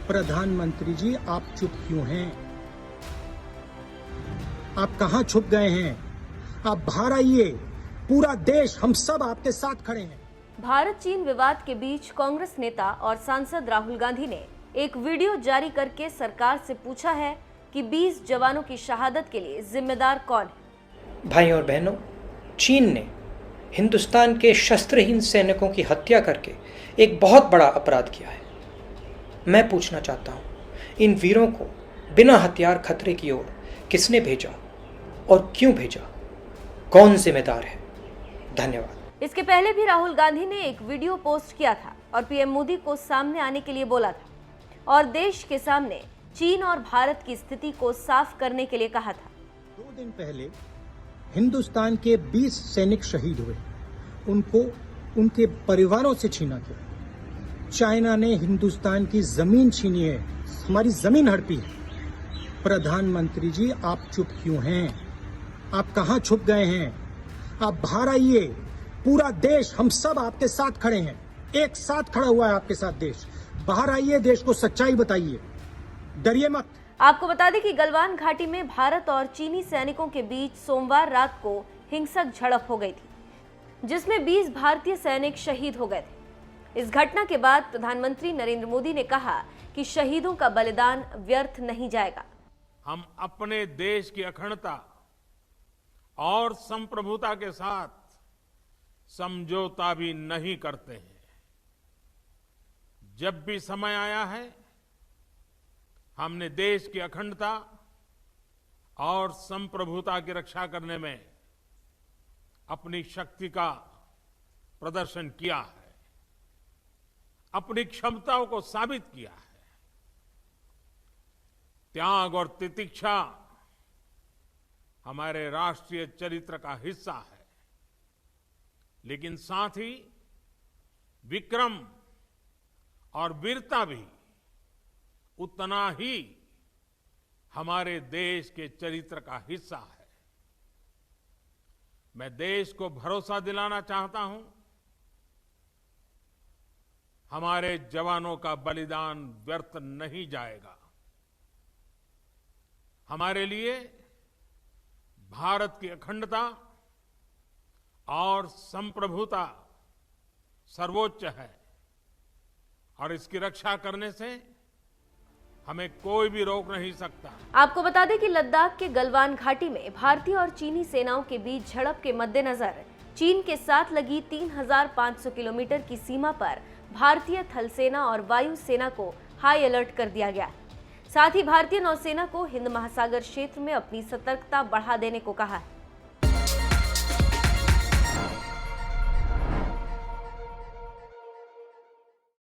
प्रधानमंत्री जी, आप चुप क्यों हैं? आप कहां छुप गए हैं? आप बाहर आइए। पूरा देश, हम सब आपके साथ खड़े हैं। भारत चीन विवाद के बीच कांग्रेस नेता और सांसद राहुल गांधी ने एक वीडियो जारी करके सरकार से पूछा है कि 20 जवानों की शहादत के लिए जिम्मेदार कौन है। भाई और बहनों, चीन ने हिंदुस्तान के शस्त्रहीन सैनिकों की हत्या करके एक बहुत बड़ा अपराध किया है। मैं पूछना चाहता हूँ, इन वीरों को बिना हथियार खतरे की ओर किसने भेजा और क्यों भेजा? कौन जिम्मेदार है? धन्यवाद। इसके पहले भी राहुल गांधी ने एक वीडियो पोस्ट किया था और पीएम मोदी को सामने आने के लिए बोला था और देश के सामने चीन और भारत की स्थिति को साफ करने के लिए कहा था। 2 दिन पहले हिंदुस्तान के 20 सैनिक शहीद हुए। उनको उनके परिवारों से छीना गया। चाइना ने हिंदुस्तान की जमीन छीनी है, हमारी जमीन हड़पी है। प्रधानमंत्री जी, आप चुप क्यों हैं? आप कहां छुप गए हैं? आप बाहर आइए। पूरा देश, हम सब आपके साथ खड़े हैं। एक साथ खड़ा हुआ है आपके साथ देश। बाहर आइए, देश को सच्चाई बताइए, डरिए मत। आपको बता दें कि गलवान घाटी में भारत और चीनी सैनिकों के बीच सोमवार रात को हिंसक झड़प हो गई थी, जिसमें 20 भारतीय सैनिक शहीद हो गए थे। इस घटना के बाद प्रधानमंत्री नरेंद्र मोदी ने कहा कि शहीदों का बलिदान व्यर्थ नहीं जाएगा। हम अपने देश की अखंडता और संप्रभुता के साथ समझौता भी नहीं करते हैं। जब भी समय आया है, हमने देश की अखंडता और संप्रभुता की रक्षा करने में अपनी शक्ति का प्रदर्शन किया है, अपनी क्षमताओं को साबित किया है। त्याग और तितिक्षा हमारे राष्ट्रीय चरित्र का हिस्सा है, लेकिन साथ ही विक्रम और वीरता भी उतना ही हमारे देश के चरित्र का हिस्सा है। मैं देश को भरोसा दिलाना चाहता हूं, हमारे जवानों का बलिदान व्यर्थ नहीं जाएगा। हमारे लिए भारत की अखंडता और संप्रभुता सर्वोच्च है और इसकी रक्षा करने से हमें कोई भी रोक नहीं सकता। आपको बता दें कि लद्दाख के गलवान घाटी में भारतीय और चीनी सेनाओं के बीच झड़प के मद्देनजर चीन के साथ लगी 3500 किलोमीटर की सीमा पर भारतीय थल सेना और वायु सेना को हाई अलर्ट कर दिया गया है। साथ ही भारतीय नौसेना को हिंद महासागर क्षेत्र में अपनी सतर्कता बढ़ा देने को कहा है।